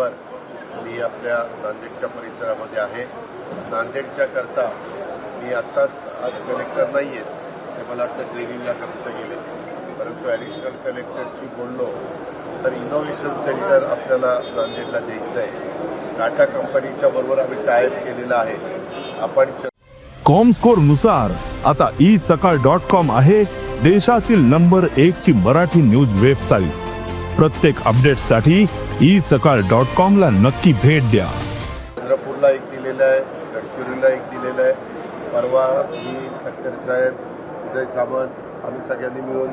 दिवसभर मी आपल्या नांदेडच्या परिसरामध्ये आहे. नांदेडच्या करता मी आत्ताच आज कलेक्टर नाही आहेत, ते मला वाटतं ट्रेनिंगला फक्त गेले, परंतु ॲडिशनल कलेक्टरशी बोललो तर इनोव्हेशन सेंटर आपल्याला नांदेडला द्यायचं आहे. टाटा कंपनीच्या बरोबर आम्ही टायअप केलेला आहे. आपण कॉमस्कोर नुसार आता isakal.com आहे देशातील नंबर 1 ची मराठी न्यूज वेबसाईट. प्रत्येक अपडेटसाठी isakal.com ला नक्की भेट द्या. चंद्रपूरला एक दिलेला आहे, गडचिरोलीला एक दिलेला आहे. परवा मी ठक्कर साहेब, उदय सामंत आम्ही सगळ्यांनी मिळून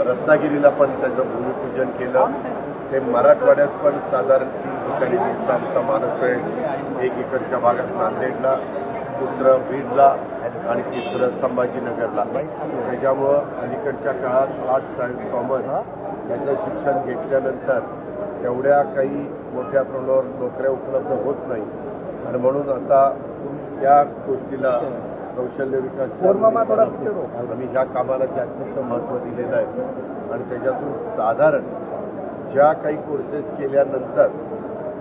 रत्नागिरीला पण त्याचं भूमिपूजन केलं. ते मराठवाड्यात पण साधारण 3 ठिकाणी आमचा मानस आहे. एक इकडच्या भागात नांदेडला, दुसरं बीडला आणि तिसरं संभाजीनगरला. त्याच्यामुळं अलीकडच्या काळात आर्ट्स, सायन्स, कॉमर्स याचं शिक्षण घेतल्यानंतर तेवढ्या काही मोठ्या प्रमाणावर नोकऱ्या उपलब्ध होत नाही आणि म्हणून आता या गोष्टीला कौशल्य विकास आम्ही ह्या कामाला जास्तीचं महत्त्व दिलेलं आहे. आणि त्याच्यातून साधारण ज्या काही कोर्सेस केल्यानंतर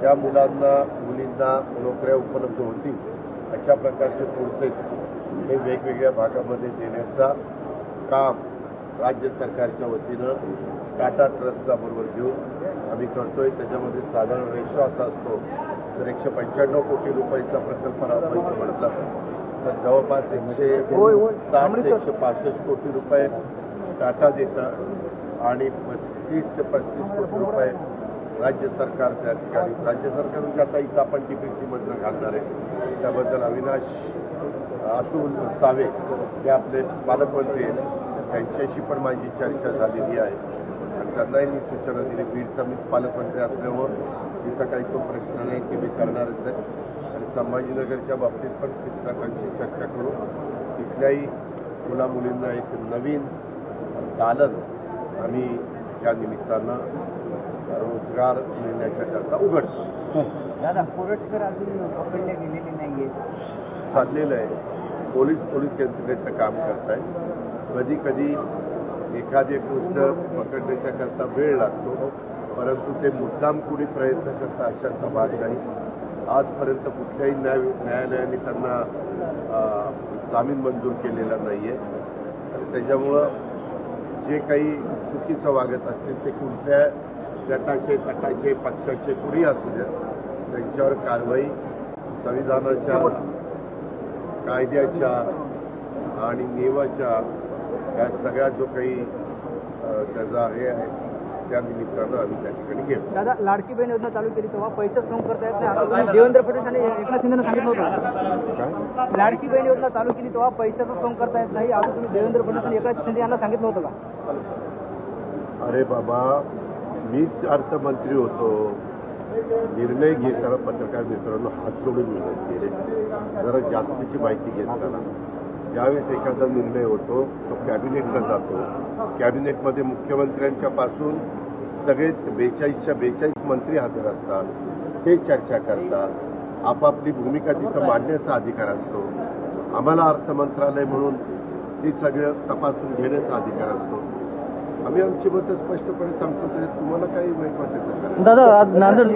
त्या मुलांना मुलींना नोकऱ्या उपलब्ध होतील अशा प्रकारचे कोर्सेस हे वेगवेगळ्या भागामध्ये देण्याचा काम राज्य सरकारच्या वतीनं टाटा ट्रस्टला बरोबर घेऊन आम्ही करतोय. त्याच्यामध्ये साधारण रेशो असा असतो तर 195 कोटी रुपयाचा प्रकल्प राबवायचं म्हटलं तर जवळपास 160 ते 165 कोटी रुपये टाटा देतं आणि 30 ते 35 कोटी रुपये राज्य सरकार त्या ठिकाणी. राज्य सरकारच्या आता इथं आपण TPC-मधनं घालणार आहे. त्याबद्दल अविनाश अतुल सावे हे आपले पालकमंत्री आहेत, त्यांच्याशी पण माझी चर्चा झालेली आहे आणि त्यांनाही मी सूचना दिली. बीडचा मीच पालकमंत्री असल्यामुळं तिथं काही तो प्रश्न नाही की मी करणारच आहे. आणि संभाजीनगरच्या बाबतीत पण शिक्षकांशी चर्चा करून तिथल्याही मुलामुलींना एक नवीन दालन आम्ही या निमित्तानं रोजगार मिळण्याच्या करता उघडतो. दादा, कोरटकर अजून पकडले गेलेले नाहीये, चाललेलं आहे. पोलीस यंत्रणेचं काम करत आहे. कधी कधी एखादी गोष्ट पकडण्याच्या करता वेळ लागतो, परंतु ते मुद्दाम कुणी प्रयत्न करता अशाचा भाग नाही. आजपर्यंत कुठल्याही न्यायालयाने त्यांना जामीन मंजूर केलेला नाही आहे. आणि त्याच्यामुळं जे काही चुकीचं वागत असतील ते कुठल्या गटाचे पक्षाचे कुणी असू द्या, त्यांच्यावर कारवाई संविधानाच्या, कायद्याच्या आणि नियमाच्या या सगळ्या जो काही त्याचा हे आहे त्या निमित्तानं आम्ही त्या ठिकाणी घेतो. दादा, लाडकी बहीण योजना चालू केली तेव्हा पैसे श्रम करता येत नाही असं तुम्ही देवेंद्र फडणवीस आणि एकनाथ शिंदेनं सांगितलं होतं. काय लाडकी बहीण योजना चालू केली तेव्हा पैशाचं श्रम करता येत नाही असं तुम्ही देवेंद्र फडणवीस आणि एकनाथ शिंदे यांना सांगितलं होतं का? अरे बाबा, मीच अर्थमंत्री होतो. निर्णय घेताना पत्रकार मित्रांनो हात जोडून विनंती केली, जरा जास्तीची माहिती घेत चला. ज्यावेळेस एखादा निर्णय होतो तो कॅबिनेटला जातो. कॅबिनेटमध्ये मुख्यमंत्र्यांच्या पासून सगळे 42च्या 42 मंत्री हजर असतात. ते चर्चा करतात. आपापली भूमिका तिथं मांडण्याचा अधिकार असतो. आम्हाला अर्थ मंत्रालय म्हणून ती सगळं तपासून घेण्याचा अधिकार असतो. आम्ही आमची मतं स्पष्टपणे सांगतो. तुम्हाला काही वाईट वाटायचं दादा, आज नांदेड